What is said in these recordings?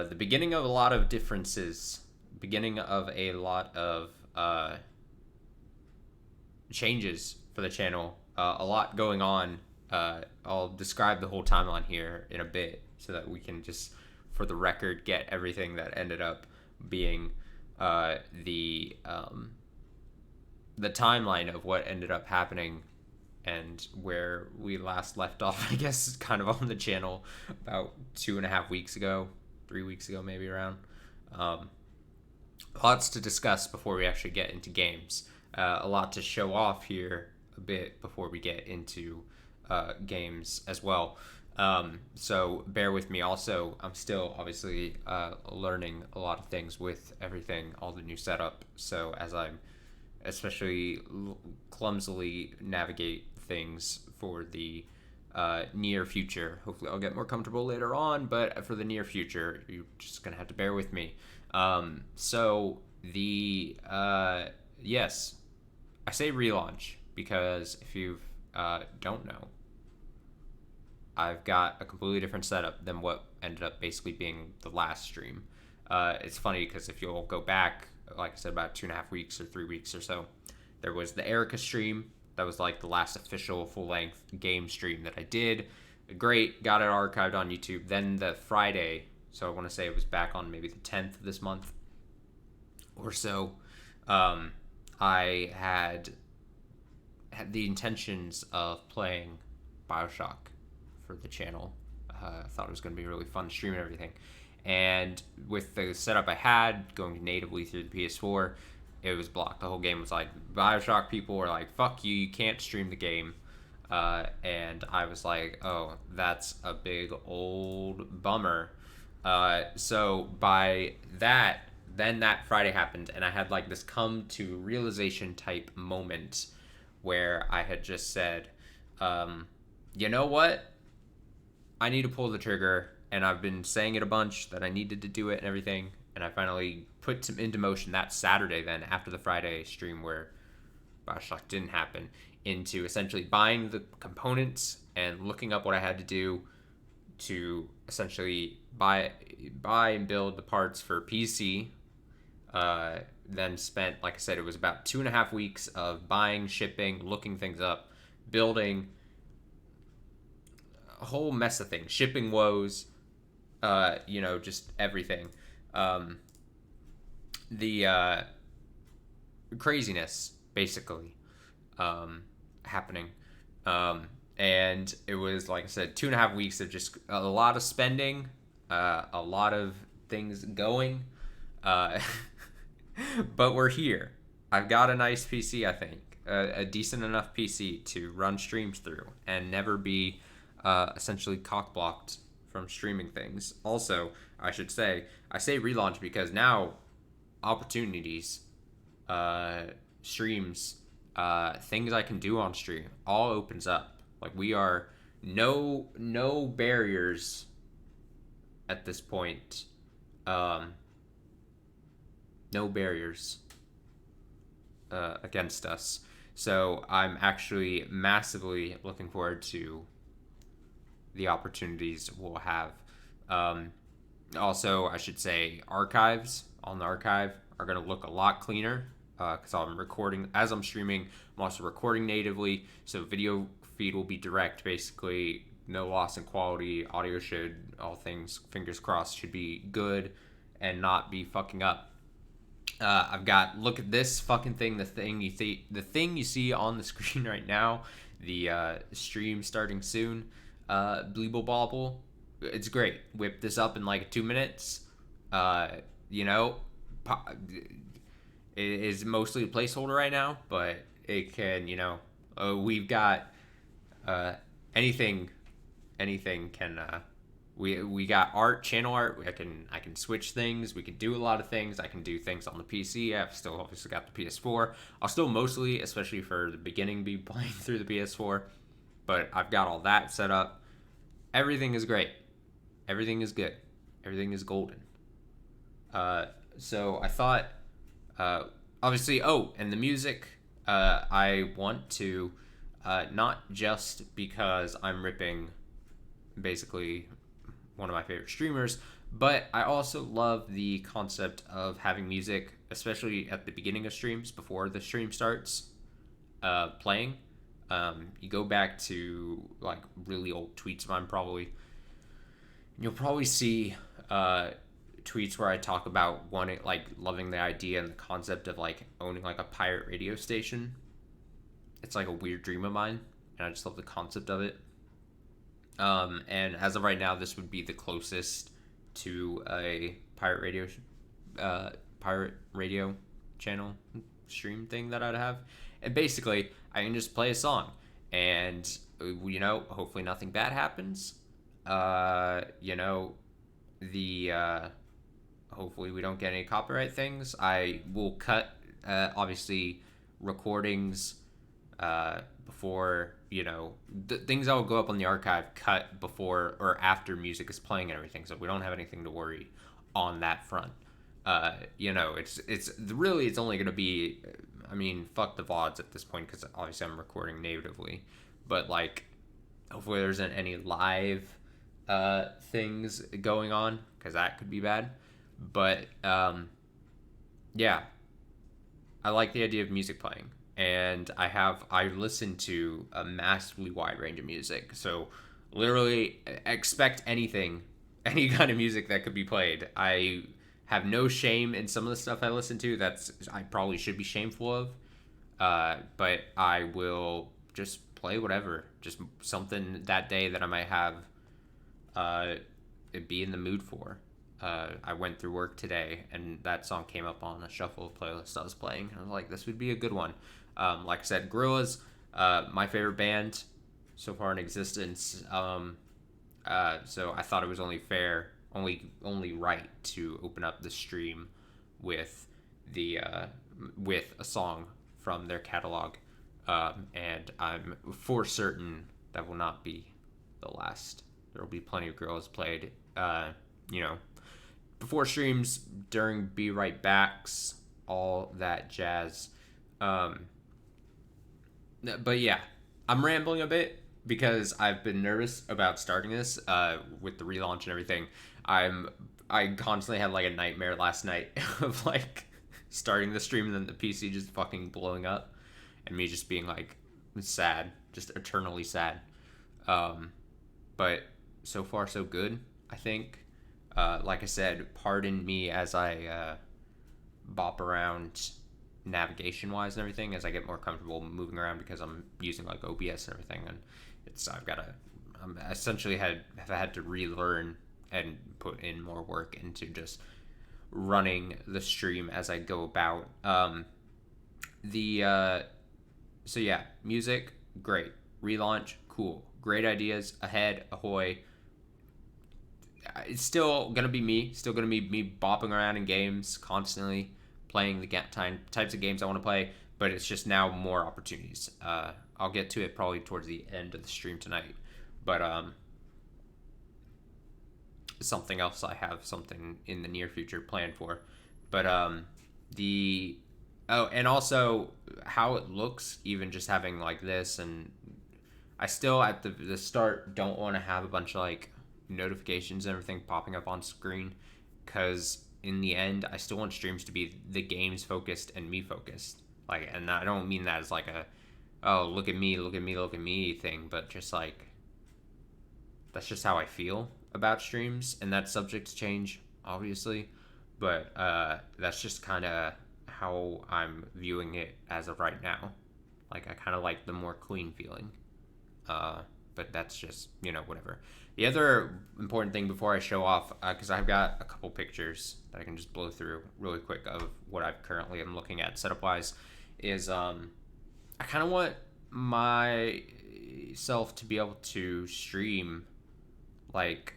the beginning of a lot of differences, beginning of a lot of changes for the channel, a lot going on. I'll describe the whole timeline here in a bit so that we can just, for the record, get everything that ended up being the timeline of what ended up happening and where we last left off, I guess, kind of on the channel about 2.5 weeks ago, 3 weeks ago, maybe around. Um, Lots to discuss before we actually get into games. A lot to show off here a bit before we get into games as well. So bear with me. Also, I'm still obviously learning a lot of things with everything, all the new setup. So as I'm especially clumsily navigate things for the near future. Hopefully, I'll get more comfortable later on, but for the near future, you're just gonna have to bear with me. So the yes, I say relaunch because if you don't know, I've got a completely different setup than what ended up basically being the last stream. It's funny because if you'll go back, like I said, about 2.5 weeks or 3 weeks or so, there was the Erica stream. That was like the last official full length game stream that I did. Great, got it archived on YouTube. Then the Friday, so I want to say it was back on maybe the 10th of this month or so, I had the intentions of playing Bioshock for the channel. I thought it was going to be really fun to stream and everything. And with the setup I had going natively through the PS4, it was blocked. The whole game was like, Bioshock people were like, fuck you, you can't stream the game. And I was like, oh, that's a big old bummer. So by that, then that Friday happened, and I had like this come to realization type moment where I had just said, you know what? I need to pull the trigger, and I've been saying it a bunch that I needed to do it and everything, and I finally put some into motion that Saturday then after the Friday stream where Bioshock didn't happen, into essentially buying the components and looking up what I had to do to essentially buy and build the parts for PC. Then spent, like I said, it was about 2.5 weeks of buying, shipping, looking things up, building, a whole mess of things, shipping woes, just everything. The craziness, basically, happening. And it was, like I said, 2.5 weeks of just a lot of spending, a lot of things going. But we're here. I've got a nice PC, I think. A decent enough PC to run streams through and never be essentially cock-blocked from streaming things. Also, I say relaunch because now opportunities, streams, things I can do on stream all opens up. Like, we are no barriers at this point. No barriers against us. So I'm actually massively looking forward to the opportunities we'll have. Also, I should say archives on the archive are going to look a lot cleaner because I'm recording as I'm streaming. I'm also recording natively, so video feed will be direct, basically no loss in quality. Audio should, all things fingers crossed, should be good and not be fucking up. I've got, look at this fucking thing, the thing you see on the screen right now, the stream starting soon, Bleeble Bobble. It's great. Whip this up in like 2 minutes. It is mostly a placeholder right now, but it can, we've got anything can. We got art, channel art. I can switch things. We can do a lot of things. I can do things on the PC. I've still obviously got the PS4. I'll still mostly, especially for the beginning, be playing through the PS4. But I've got all that set up. Everything is great. Everything is good. Everything is golden. So I thought, obviously, and the music, I want to, not just because I'm ripping basically one of my favorite streamers. But I also love the concept of having music, especially at the beginning of streams before the stream starts playing. You go back to like really old tweets of mine, probably. You'll probably see tweets where I talk about wanting, like, loving the idea and the concept of like owning like a pirate radio station. It's like a weird dream of mine, and I just love the concept of it. And as of right now, this would be the closest to a pirate radio channel stream thing that I'd have. And basically, I can just play a song, and hopefully nothing bad happens. You know, the hopefully we don't get any copyright things. I will cut obviously recordings before, the things that will go up on the archive cut before or after music is playing and everything, so we don't have anything to worry on that front. It's really, it's only going to be, I mean, fuck the VODs at this point, because obviously I'm recording natively, but like, hopefully there isn't any live things going on, because that could be bad. But yeah, I like the idea of music playing, and I listen to a massively wide range of music, so literally expect anything, any kind of music that could be played. I have no shame in some of the stuff I listen to that's I probably should be shameful of, but I will just play whatever, just something that day that I might have be in the mood for. I went through work today, and that song came up on a shuffle playlist I was playing, and I was like, this would be a good one. Like I said, Gorillaz, my favorite band so far in existence. So I thought it was only fair, only right to open up the stream with with a song from their catalog, and I'm for certain that will not be the last. There will be plenty of Gorillaz played. Before streams, during Be Right Backs, all that jazz. But yeah, I'm rambling a bit because I've been nervous about starting this with the relaunch and everything. I constantly had like a nightmare last night of like starting the stream and then the PC just fucking blowing up and me just being like sad, just eternally sad. But so far so good, I think. Like I said, pardon me as I bop around navigation wise and everything as I get more comfortable moving around, because I'm using like OBS and everything, and I'm essentially have had to relearn and put in more work into just running the stream as I go about. So yeah, music, great. Relaunch, cool. Great ideas ahead, ahoy. It's still gonna be me bopping around in games constantly, playing the types of games I want to play, but it's just now more opportunities. I'll get to it probably towards the end of the stream tonight, but something else I have something in the near future planned for, but and also how it looks, even just having like this, and I still at the start don't want to have a bunch of like notifications and everything popping up on screen, because in the end I still want streams to be the games focused and me focused, like, and I don't mean that as like a look at me thing, but just like that's just how I feel about streams, and that's subject to change obviously, but that's just kind of how I'm viewing it as of right now. Like, I kind of like the more clean feeling, but that's just whatever. The other important thing before I show off, because I've got a couple pictures that I can just blow through really quick of what I've currently am looking at setup wise, is I kind of want myself to be able to stream like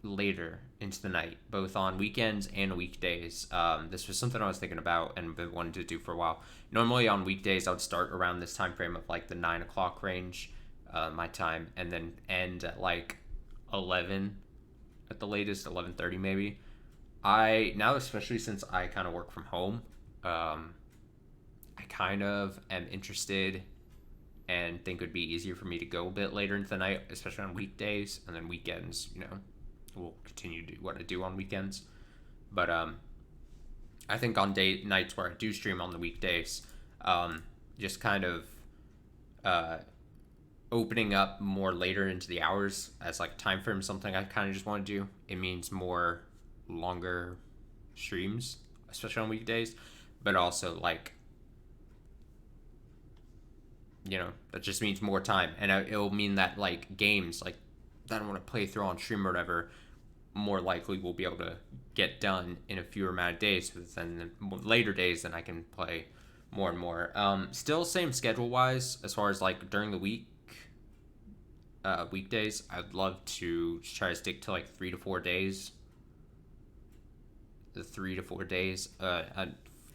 later into the night, both on weekends and weekdays. This was something I was thinking about and been wanting to do for a while. Normally on weekdays, I would start around this time frame of like the 9 o'clock range, my time, and then end at like 11 at the latest, 11:30 maybe. Now, especially since I kind of work from home, I kind of am interested and think it would be easier for me to go a bit later into the night, especially on weekdays, and then weekends, we'll continue to do what I do on weekends. But I think on nights where I do stream on the weekdays, just kind of uh, opening up more later into the hours as like time frame, something I kind of just want to do. It means more longer streams, especially on weekdays, but also like, that just means more time, and it'll mean that like games like that I want to play through on stream or whatever, more likely we'll be able to get done in a fewer amount of days. So then later days, then I can play more and more. Still same schedule wise as far as like during the week, weekdays. I'd love to try to stick to like 3 to 4 days. The 3 to 4 days,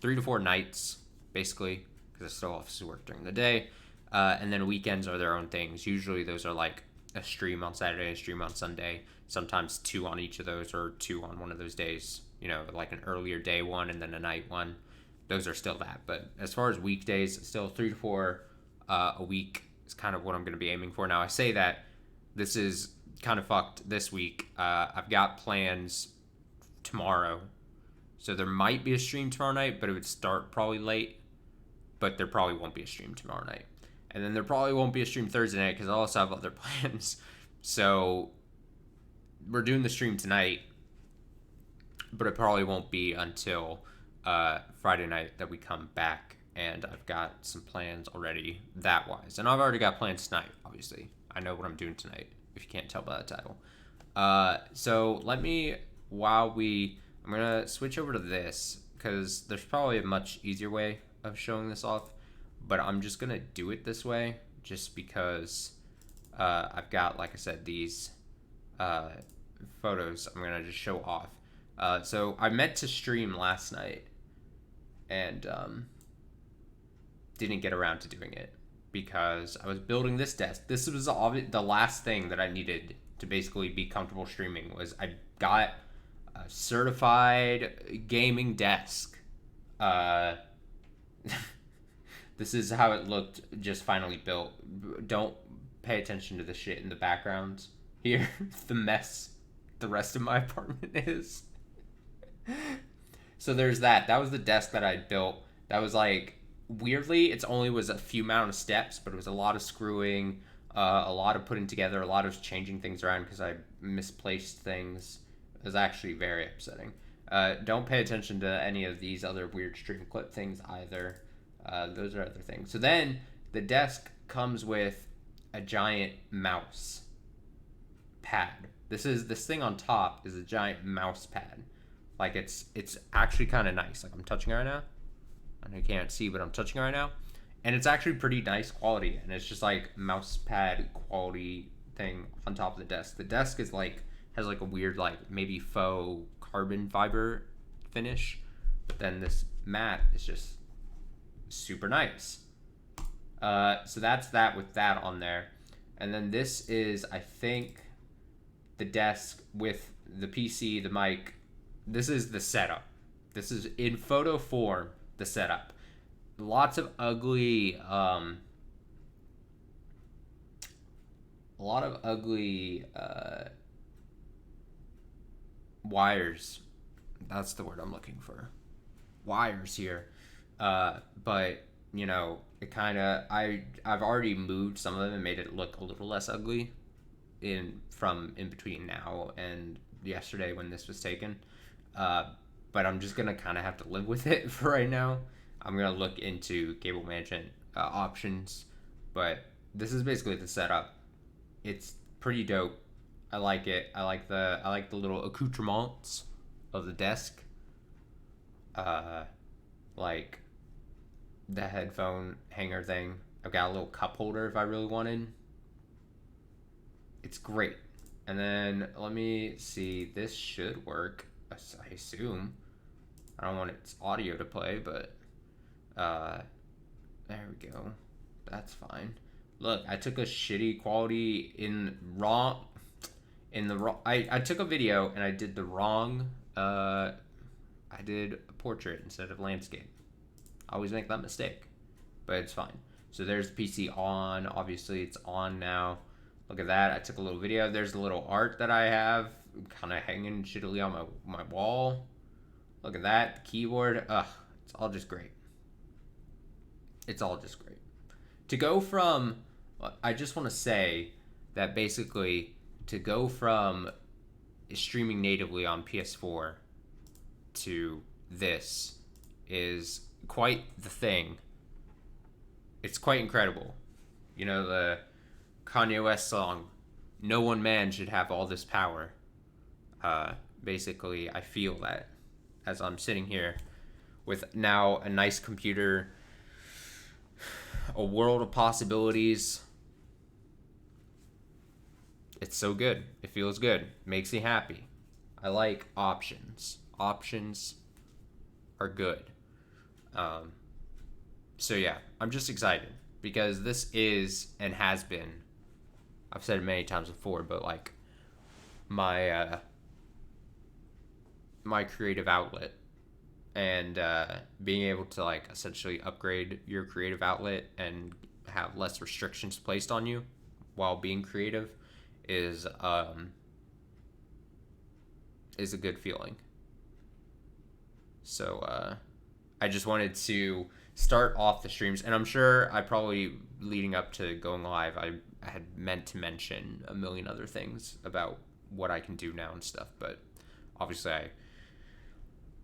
3 to 4 nights basically, because I still obviously work during the day. And then weekends are their own things. Usually those are like a stream on Saturday, a stream on Sunday, sometimes 2 on each of those, or 2 on one of those days, like an earlier day one and then a night one. Those are still that. But as far as weekdays, still 3 to 4 a week is kind of what I'm going to be aiming for. Now, I say that this is kind of fucked this week. I've got plans tomorrow. So there might be a stream tomorrow night, but it would start probably late. But there probably won't be a stream tomorrow night. And then there probably won't be a stream Thursday night because I also have other plans. So we're doing the stream tonight, but it probably won't be until Friday night that we come back. And I've got some plans already that wise. And I've already got plans tonight, obviously. I know what I'm doing tonight, if you can't tell by the title. So let me, I'm going to switch over to this because there's probably a much easier way of showing this off. But I'm just going to do it this way just because I've got, like I said, these photos I'm going to just show off. So I meant to stream last night and didn't get around to doing it because I was building this desk. This was the last thing that I needed to basically be comfortable streaming. Was I got a certified gaming desk. This is how it looked just finally built. Don't pay attention to the shit in the background here. The mess the rest of my apartment is. So there's that. That was the desk that I built. That was like, weirdly, it's only was a few amount of steps, but it was a lot of screwing, a lot of putting together, a lot of changing things around because I misplaced things. It was actually very upsetting. Don't pay attention to any of these other weird stream clip things either. Those are other things. So then the desk comes with a giant mouse pad. This thing on top is a giant mouse pad. Like it's actually kind of nice. Like I'm touching it right now. I know you can't see, but I'm touching it right now. And it's actually pretty nice quality. And it's just like mouse pad quality thing on top of the desk. The desk is like, has like a weird like maybe faux carbon fiber finish. But then this mat is just super nice. So that's that with that on there. And then this is, I think, the desk with the PC, the mic. This is the setup. This is in photo form, the setup. Lots of ugly, wires. That's the word I'm looking for. Wires here. But it kind of, I've already moved some of them and made it look a little less ugly in between now and yesterday when this was taken. But I'm just gonna kind of have to live with it for right now. I'm gonna look into cable management options, but this is basically the setup. It's pretty dope. I like it. I like the little accoutrements of the desk. Like the headphone hanger thing. I've got a little cup holder if I really wanted. It's great. And then let me see. This should work, I assume. I don't want its audio to play, but there we go. That's fine. Look, I took a shitty quality I took a video and I did the wrong I did a portrait instead of landscape. I always make that mistake, but it's fine. So there's the PC on. Obviously, it's on now. Look at that. I took a little video. There's a little art that I have kind of hanging shittily on my wall. Look at that. The keyboard. Ugh. It's all just great. It's all just great. To go from, I just want to say that basically to go from streaming natively on PS4 to this is quite the thing. It's quite incredible. You know, the Kanye West song, "No one man should have all this power." Basically, I feel that as I'm sitting here with now a nice computer, a world of possibilities. It's so good. It feels good. Makes me happy. I like options. Options are good. So yeah, I'm just excited because this is and has been, I've said it many times before, but like my my creative outlet, and being able to like essentially upgrade your creative outlet and have less restrictions placed on you while being creative is a good feeling. So I just wanted to start off the streams, and I'm sure I probably leading up to going live, I had meant to mention a million other things about what I can do now and stuff, but obviously I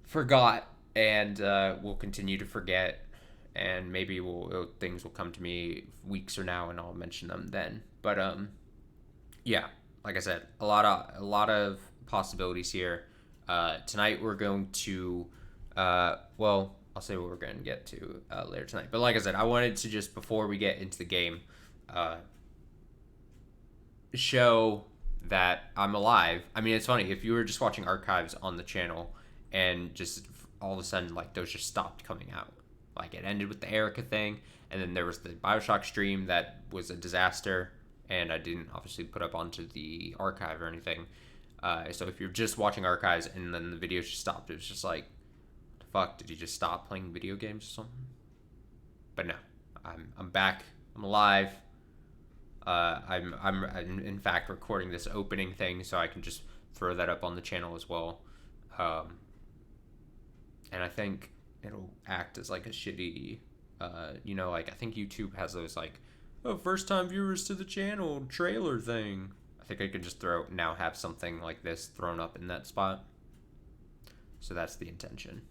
forgot, and will continue to forget, and maybe things will come to me weeks from now, and I'll mention them then. But yeah, like I said, a lot of possibilities here. Tonight we're going to, well, I'll say what we're going to get to later tonight. But like I said, I wanted to just, before we get into the game, show that I'm alive. I mean, it's funny, if you were just watching archives on the channel and just all of a sudden, like, those just stopped coming out. Like, it ended with the Erica thing, and then there was the Bioshock stream that was a disaster, and I didn't obviously put up onto the archive or anything. So if you're just watching archives and then the videos just stopped, it was just like, what the fuck, did you just stop playing video games or something? But no, I'm back. I'm alive. I'm in fact recording this opening thing, so I can just throw that up on the channel as well. And I think it'll act as like a shitty, like I think YouTube has those like, oh, first time viewers to the channel trailer thing. I think I could just have something like this thrown up in that spot. So that's the intention.